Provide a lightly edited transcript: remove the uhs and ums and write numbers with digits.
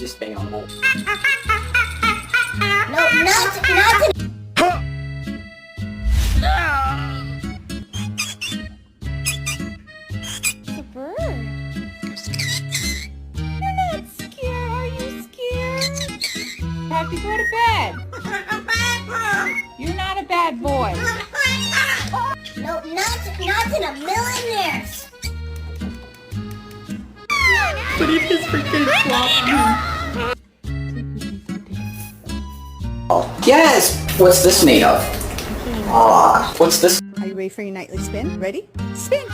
just bang on the wall. No, not the bird. You're not scared, are you scared? Happy, go to bed. You're not a bad boy. No, not in a million years. What if his freaking flop? Oh, yes! What's this made of? Aw, what's this? Are you ready for your nightly spin? Ready? Spin!